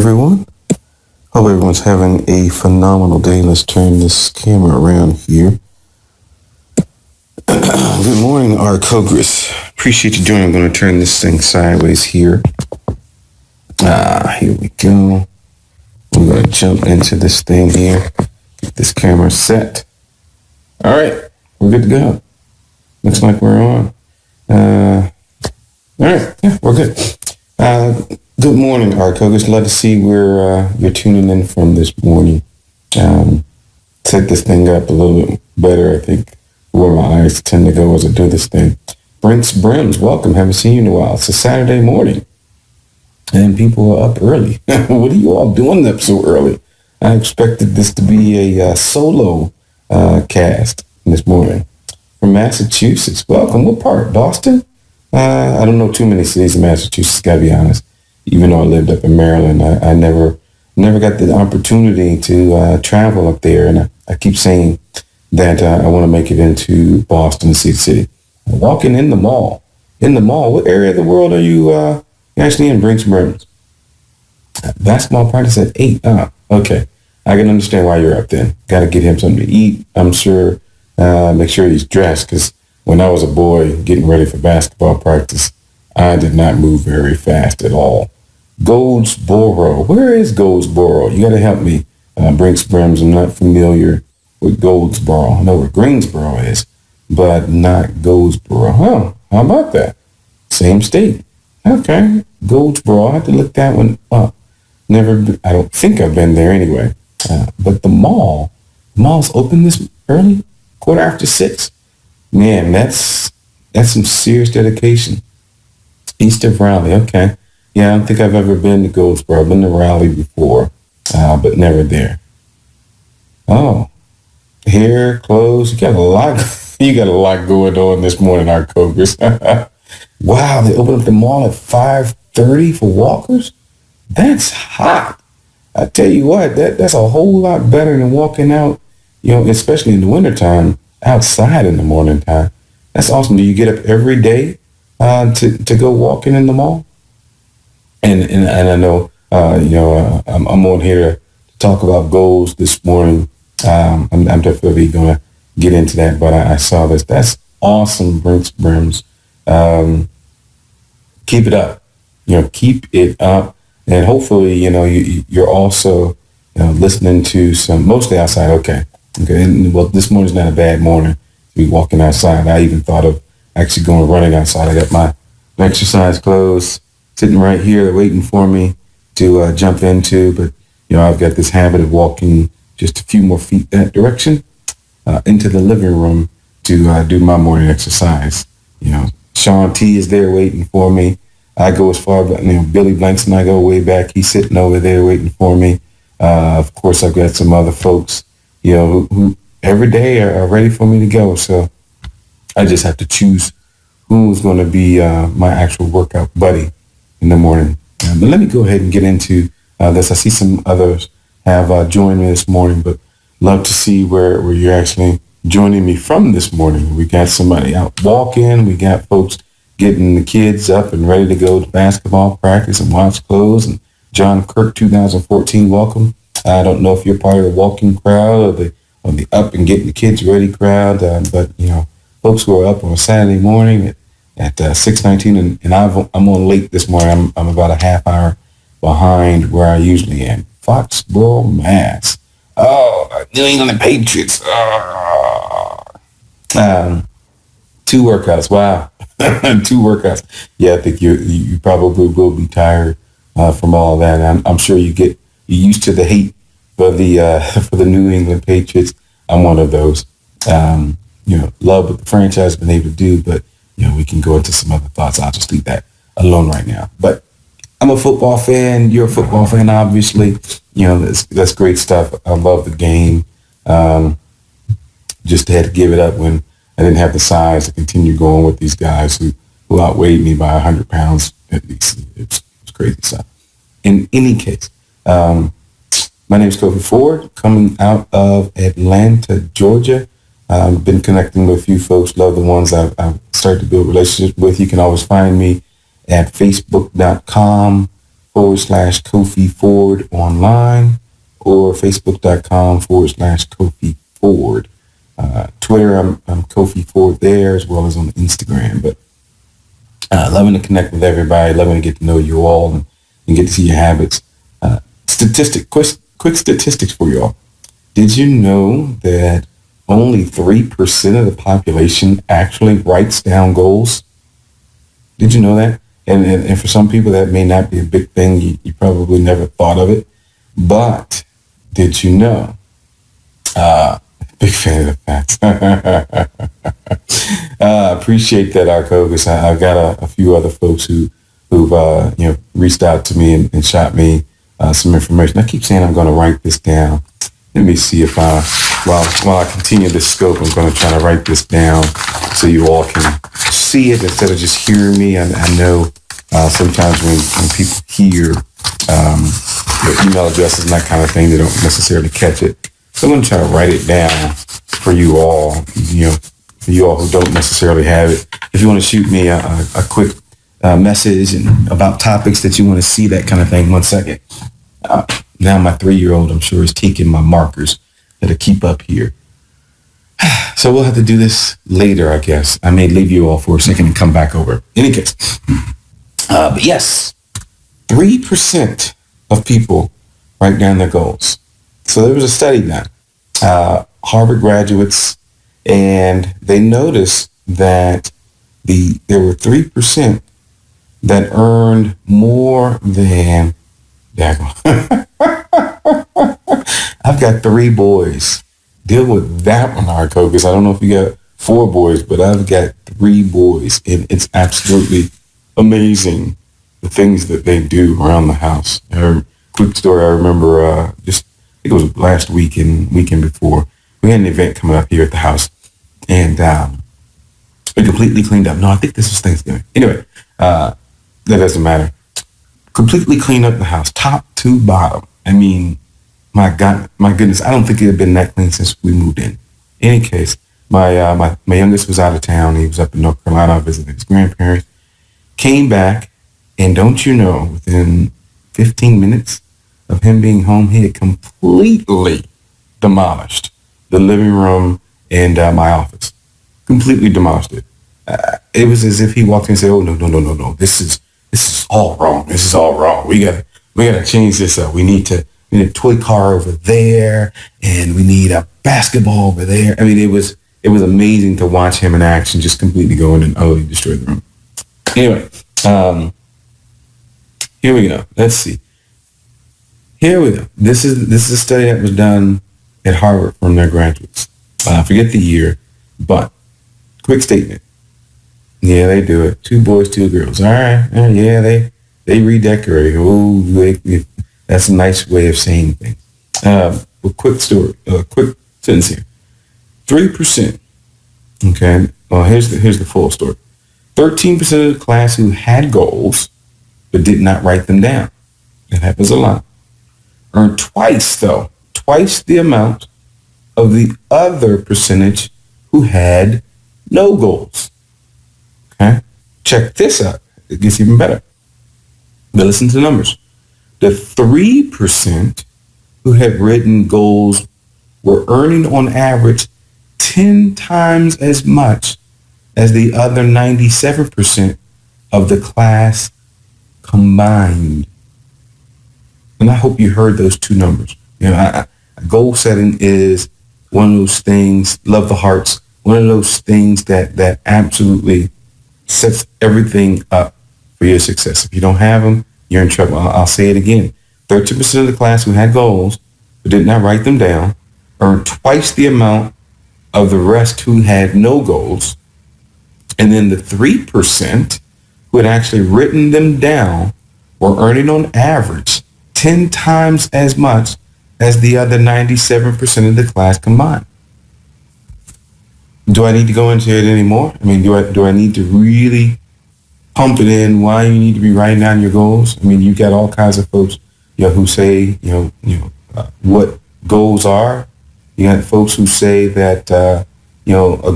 everyone. Hope everyone's having a phenomenal day. Let's turn this camera around here. Good morning, our Cogris. Appreciate you joining. I'm going to turn this thing sideways here. Here we go. I'm going to jump into this thing here. Get this camera set. All right, we're good to go. Looks like we're on. All right, yeah, we're good. Good morning, our Cogris. Love to see where you're tuning in from this morning. Set this thing up a little bit better, I think, where my eyes tend to go as I do this thing. Brinks Brims, welcome. Haven't seen you in a while. It's a Saturday morning, and people are up early. What are you all doing up so early? I expected this to be a solo cast this morning. From Massachusetts, welcome. What part? Boston? I don't know too many cities in Massachusetts, gotta be honest. Even though I lived up in Maryland, I never got the opportunity to travel up there. And I keep saying that I want to make it into Boston to see the city. Walking in the mall. In the mall, what area of the world are you actually in? Brinks Brims. Basketball practice at 8. Okay. I can understand why you're up then. Got to get him something to eat, I'm sure. Make sure he's dressed, because when I was a boy getting ready for basketball practice, I did not move very fast at all. Goldsboro. Where is Goldsboro? You got to help me. Brinks Brims. I'm not familiar with Goldsboro. I know where Greensboro is, but not Goldsboro. Huh. How about that? Same state. Okay. Goldsboro. I have to look that one up. I don't think I've been there anyway. But the mall's open this early, 6:15. Man, that's some serious dedication. East of Raleigh, okay. Yeah, I don't think I've ever been to Goldsboro. I've been to Raleigh before, but never there. Oh, hair, clothes. You got a lot going on this morning, our Cobras. Wow, they opened up the mall at 5:30 for walkers? That's hot. I tell you what, that's a whole lot better than walking out, especially in the wintertime, outside in the morning time. That's awesome. Do you get up every day to go walking in the mall? And I know, I'm on here to talk about goals this morning. I'm definitely going to get into that, but I saw this. That's awesome, Brinks Brims. Keep it up. Keep it up. And hopefully, you're also listening to some, mostly outside. Okay. And, well, this morning's not a bad morning to be walking outside. I even thought of actually going running outside. I got my exercise clothes sitting right here waiting for me to jump into. But, I've got this habit of walking just a few more feet that direction into the living room to do my morning exercise. Sean T is there waiting for me. I go as far back, Billy Blanks and I go way back. He's sitting over there waiting for me. Of course, I've got some other folks, who every day are ready for me to go. So I just have to choose who's going to be my actual workout buddy in the morning. But let me go ahead and get into this. I see some others have joined me this morning, but love to see where you're actually joining me from this morning. We got somebody out walking. We got folks getting the kids up and ready to go to basketball practice and wash clothes. And John Kirk, 2014, welcome. I don't know if you're part of the walking crowd or the up and getting the kids ready crowd, but folks who are up on a Saturday morning at 6:19, and I'm on late this morning. I'm about a half hour behind where I usually am. Foxborough, Mass. Oh, New England Patriots. Two workouts. Wow. 2 workouts. Yeah, I think you probably will be tired from all that. I'm sure you're used to the hate for the New England Patriots. I'm one of those. Love what the franchise has been able to do, but we can go into some other thoughts. I'll just leave that alone right now. But I'm a football fan. You're a football fan, obviously. That's great stuff. I love the game. Just had to give it up when I didn't have the size to continue going with these guys who outweighed me by 100 pounds at least. It's crazy stuff. In any case, my name is Kofi Ford, coming out of Atlanta, Georgia. I've been connecting with a few folks. Love the ones I've started to build relationships with. You can always find me at facebook.com Kofi Ford online, or Facebook.com/Kofi Ford. Twitter, I'm Kofi Ford there, as well as on Instagram. But loving to connect with everybody, loving to get to know you all, and get to see your habits. Quick statistics for you all. Did you know that only 3% of the population actually writes down goals? Did you know that? And for some people, that may not be a big thing. You probably never thought of it. But did you know? Big fan of the facts. Appreciate that, Arcogis. I've got a few other folks who've reached out to me and shot me some information. I keep saying I'm going to write this down. Let me see if while I continue this scope, I'm going to try to write this down so you all can see it instead of just hearing me. I know sometimes when people hear your email addresses and that kind of thing, they don't necessarily catch it. So I'm going to try to write it down for you all, for you all who don't necessarily have it. If you want to shoot me a quick message and about topics that you want to see, that kind of thing, 1 second. Now my 3-year-old, I'm sure, is taking my markers to keep up here. So we'll have to do this later, I guess. I may leave you all for a second and come back over. In any case, but yes, 3% of people write down their goals. So there was a study done, Harvard graduates, and they noticed that there were 3% that earned more than, I've got 3 boys. Deal with that one, Arco, because I don't know if you got 4 boys, but I've got 3 boys, and it's absolutely amazing the things that they do around the house. Quick story, I remember I think it was last weekend before, we had an event coming up here at the house, and we completely cleaned up. No, I think this was Thanksgiving. Anyway, that doesn't matter. Completely cleaned up the house, top to bottom. I mean, my goodness, I don't think it had been that clean since we moved in. In any case, my youngest was out of town. He was up in North Carolina visiting his grandparents. Came back, and don't you know, within 15 minutes of him being home, he had completely demolished the living room and my office. Completely demolished it. It was as if he walked in and said, "Oh no! This is all wrong. This is all wrong. We gotta change this up. We need a toy car over there, and we need a basketball over there." I mean, it was amazing to watch him in action, just completely go in and utterly destroy the room. Anyway, here we go. Let's see. Here we go. This is a study that was done at Harvard from their graduates. I forget the year, but quick statement. Yeah, they do it. 2 boys, 2 girls. All right. Yeah, they redecorate. Oh, that's a nice way of saying things. A quick sentence here. 3%. Okay. Well, here's the full story. 13% of the class who had goals but did not write them down. That happens a lot. Earned twice the amount of the other percentage who had no goals. Okay? Check this out. It gets even better. But listen to the numbers. The 3% who had written goals were earning on average 10 times as much as the other 97% of the class combined. And I hope you heard those 2 numbers. Goal setting is one of those things, love the hearts, one of those things that absolutely sets everything up for your success. If you don't have them, you're in trouble. I'll say it again. 13% of the class who had goals but did not write them down earned twice the amount of the rest who had no goals. And then the 3% who had actually written them down were earning on average 10 times as much as the other 97% of the class combined. Do I need to go into it anymore? I mean, do I need to really pump it in why you need to be writing down your goals? I mean, you got all kinds of folks, who say, what goals are. You got folks who say that, a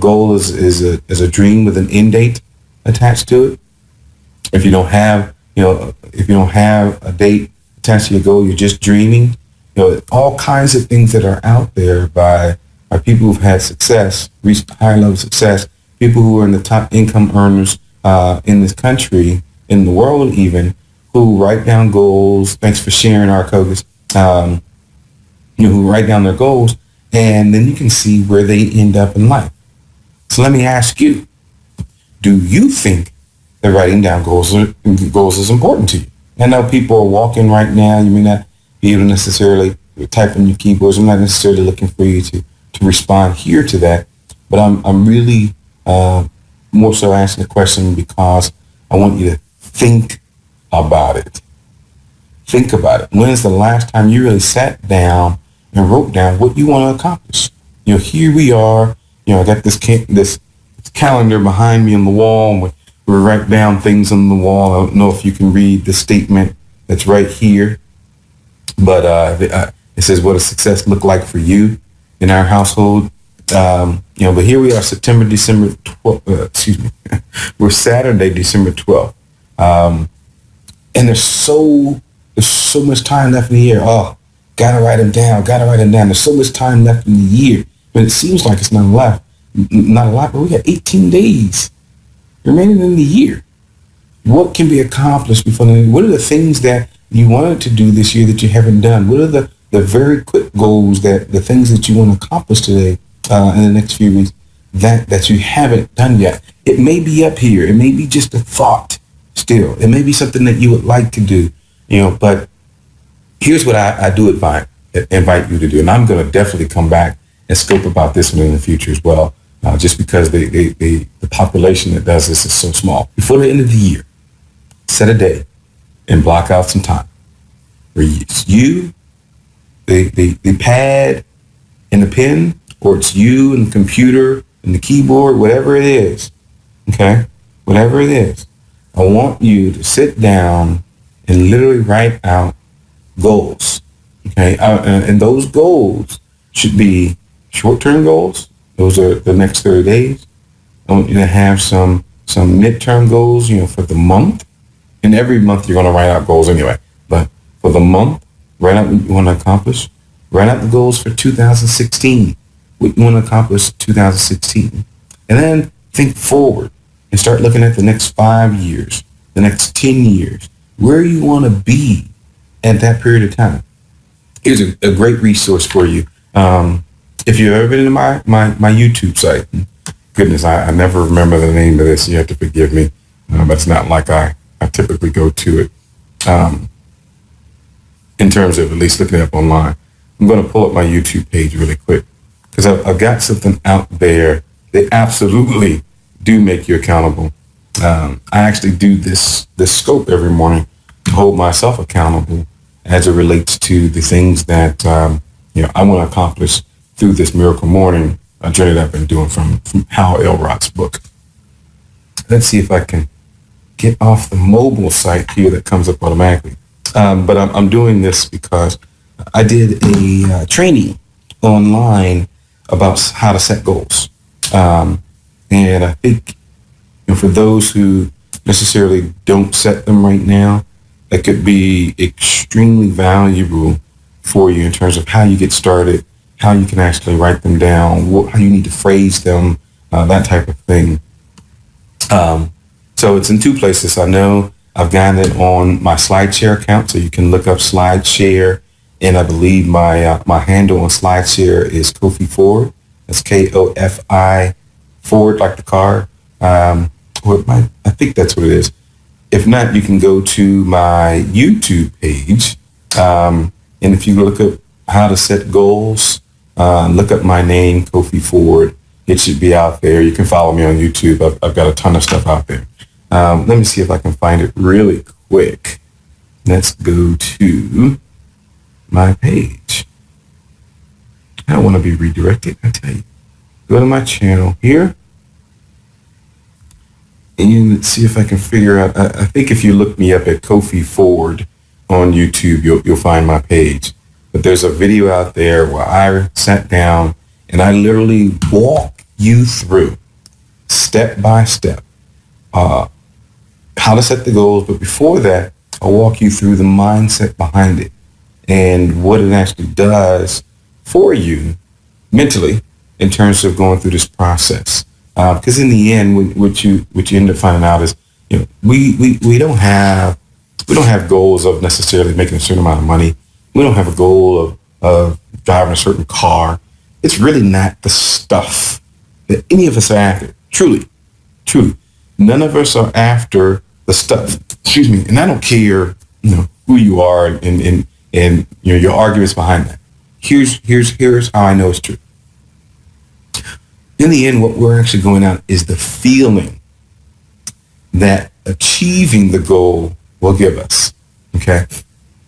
goal is a dream with an end date attached to it. If you don't have if you don't have a date attached to your goal, you're just dreaming. All kinds of things that are out there by people who've had success, reached higher level success, people who are in the top income earners in this country, in the world even, who write down goals. Thanks for sharing, Arcogis. Who write down their goals, and then you can see where they end up in life. So let me ask you, do you think that writing down goals is important to you? I know people are walking right now. You may not be able to necessarily type on your keyboards. I'm not necessarily looking for you to respond here to that, but I'm really more so asking the question because I want you to think about it. Think about it. When is the last time you really sat down and wrote down what you want to accomplish? Here we are. I got this calendar behind me on the wall. We write down things on the wall. I don't know if you can read the statement that's right here, but it says, "What does success look like for you in our household?" But here we are, December 12th. We're Saturday, December 12th, and there's so much time left in the year. Oh, gotta write them down. There's so much time left in the year, but it seems like it's not a lot. But we got 18 days remaining in the year. What can be accomplished before then? What are the things that you wanted to do this year that you haven't done? What are the very quick goals, the things that you want to accomplish today in the next few weeks that you haven't done yet? It may be up here. It may be just a thought still. It may be something that you would like to do, but here's what I do invite you to do. And I'm going to definitely come back and scope about this one in the future as well, just because the population that does this is so small. Before the end of the year, set a day and block out some time where it's you, the pad and the pen, or it's you and the computer and the keyboard, whatever it is, okay? Whatever it is. I want you to sit down and literally write out goals, okay? And those goals should be short-term goals. Those are the next 30 days. I want you to have some midterm goals, for the month. And every month you're going to write out goals anyway. But for the month, write out what you want to accomplish. Write out the goals for 2016, what you want to accomplish 2016. And then think forward and start looking at the next 5 years, the next 10 years, where you want to be at that period of time. Here's a great resource for you. If you've ever been to my YouTube site, goodness, I never remember the name of this. You have to forgive me, but it's not like I typically go to it in terms of at least looking it up online. I'm going to pull up my YouTube page really quick because I've got something out there that absolutely do make you accountable. I actually do this scope every morning to hold myself accountable as it relates to the things that I want to accomplish through this Miracle Morning journey that I've been doing from Hal Elrod's book. Let's see if I can get off the mobile site here that comes up automatically. But I'm doing this because I did a training online about how to set goals. And I think for those who necessarily don't set them right now, that could be extremely valuable for you in terms of how you get started, how you can actually write them down, how you need to phrase them, that type of thing. So it's in two places. I know I've gotten it on my SlideShare account, so you can look up SlideShare, and I believe my handle on SlideShare is Kofi Ford. That's Kofi Ford, like the car. I think that's what it is. If not, you can go to my YouTube page, and if you look up how to set goals, look up my name, Kofi Ford. It should be out there. You can follow me on YouTube. I've got a ton of stuff out there. Let me see if I can find it really quick. Let's go to my page. I don't want to be redirected, I tell you. Go to my channel here. And let's see if I can figure out. I think if you look me up at Kofi Ford on YouTube, you'll find my page. But there's a video out there where I sat down and I literally walk you through step by step how to set the goals. But before that, I'll walk you through the mindset behind it and what it actually does for you mentally in terms of going through this process. Because in the end, what you end up finding out is, we don't have goals of necessarily making a certain amount of money. We don't have a goal of driving a certain car. It's really not the stuff that any of us are after. Truly, truly. None of us are after the stuff. Excuse me. And I don't care, who you are and your arguments behind that. Here's how I know it's true. In the end, what we're actually going out is the feeling that achieving the goal will give us. Okay.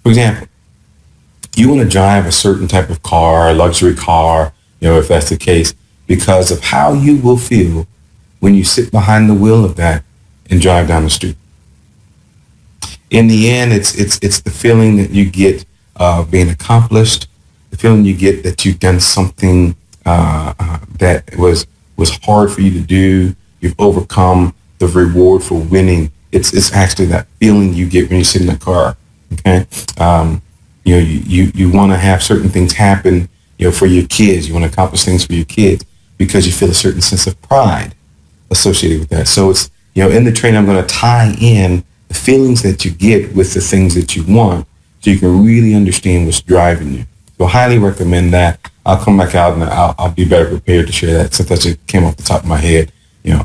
For example, you want to drive a certain type of car, a luxury car, if that's the case, because of how you will feel when you sit behind the wheel of that and drive down the street. In the end, it's the feeling that you get being accomplished, the feeling you get that you've done something that was hard for you to do. You've overcome the reward for winning. It's actually that feeling you get when you sit in the car. Okay, you want to have certain things happen, for your kids. You want to accomplish things for your kids because you feel a certain sense of pride associated with that. So it's in the training, I'm going to tie in the feelings that you get with the things that you want, so you can really understand what's driving you. So I highly recommend that. I'll come back out and I'll be better prepared to share that, since that just came off the top of my head.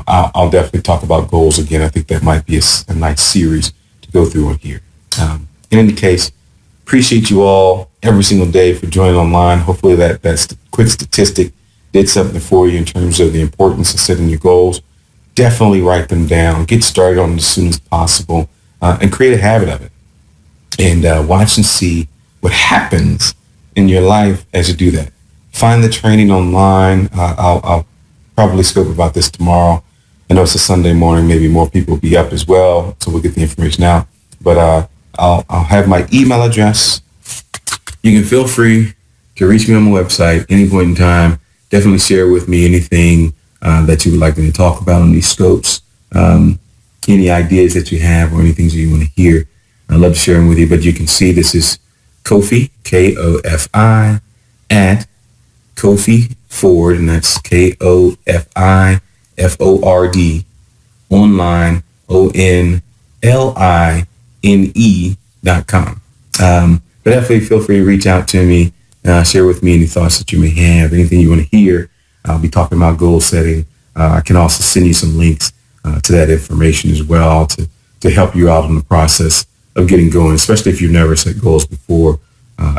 I'll definitely talk about goals again. I think that might be a nice series to go through on here. In any case, appreciate you all every single day for joining online. Hopefully that quick statistic did something for you in terms of the importance of setting your goals. Definitely write them down. Get started on it as soon as possible, and create a habit of it. And watch and see what happens in your life as you do that. Find the training online. I'll probably scope about this tomorrow. I know it's a Sunday morning. Maybe more people will be up as well, so we'll get the information out. But I'll have my email address. You can feel free to reach me on my website any point in time. Definitely share with me anything that you would like me to talk about on these scopes. Any ideas that you have or anything that you want to hear. I'd love to share them with you. But you can see this is Kofi, Kofi, at Kofi Ford, and that's KOFIFORD, online, ONLINE.com. But definitely feel free to reach out to me, share with me any thoughts that you may have, anything you want to hear. I'll be talking about goal setting. I can also send you some links to that information as well to help you out in the process of getting going, especially if you've never set goals before.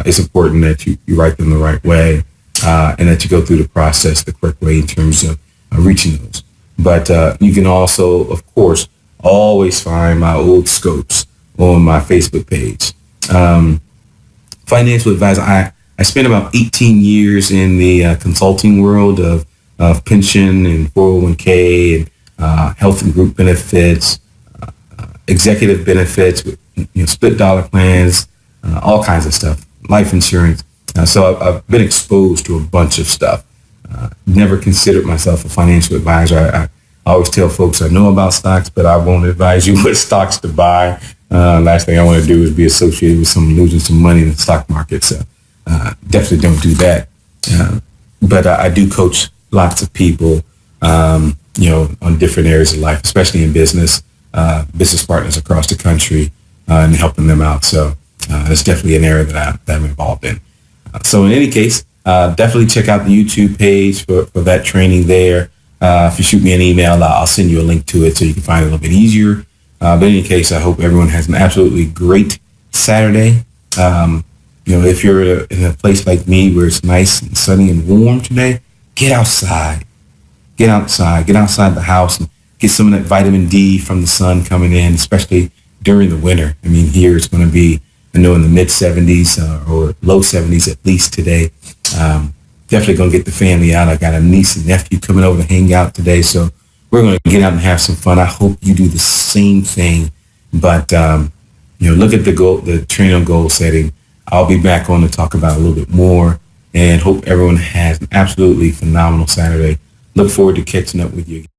It's important that you write them the right way, and that you go through the process the correct way in terms of reaching those. But you can also, of course, always find my old scopes on my Facebook page. Financial advisor, I spent about 18 years in the consulting world of pension and 401k and health and group benefits, executive benefits, split dollar plans, all kinds of stuff, life insurance. So I've been exposed to a bunch of stuff. Never considered myself a financial advisor. I always tell folks I know about stocks, but I won't advise you what stocks to buy. Last thing I want to do is be associated with someone losing some money in the stock market. So definitely don't do that. But I do coach lots of people, on different areas of life, especially in business partners across the country, and helping them out. So it's definitely an area that I'm involved in. So in any case, definitely check out the YouTube page for that training there. If you shoot me an email, I'll send you a link to it so you can find it a little bit easier. But in any case, I hope everyone has an absolutely great Saturday. If you're in a place like me where it's nice and sunny and warm today, get outside. Get outside the house and get some of that vitamin D from the sun coming in, especially during the winter. I mean, here it's going to be, in the mid 70s or low 70s at least today. Definitely going to get the family out. I got a niece and nephew coming over to hang out today, so we're going to get out and have some fun. I hope you do the same thing. But look at the training on goal setting. I'll be back on to talk about a little bit more, and hope everyone has an absolutely phenomenal Saturday. Look forward to catching up with you again.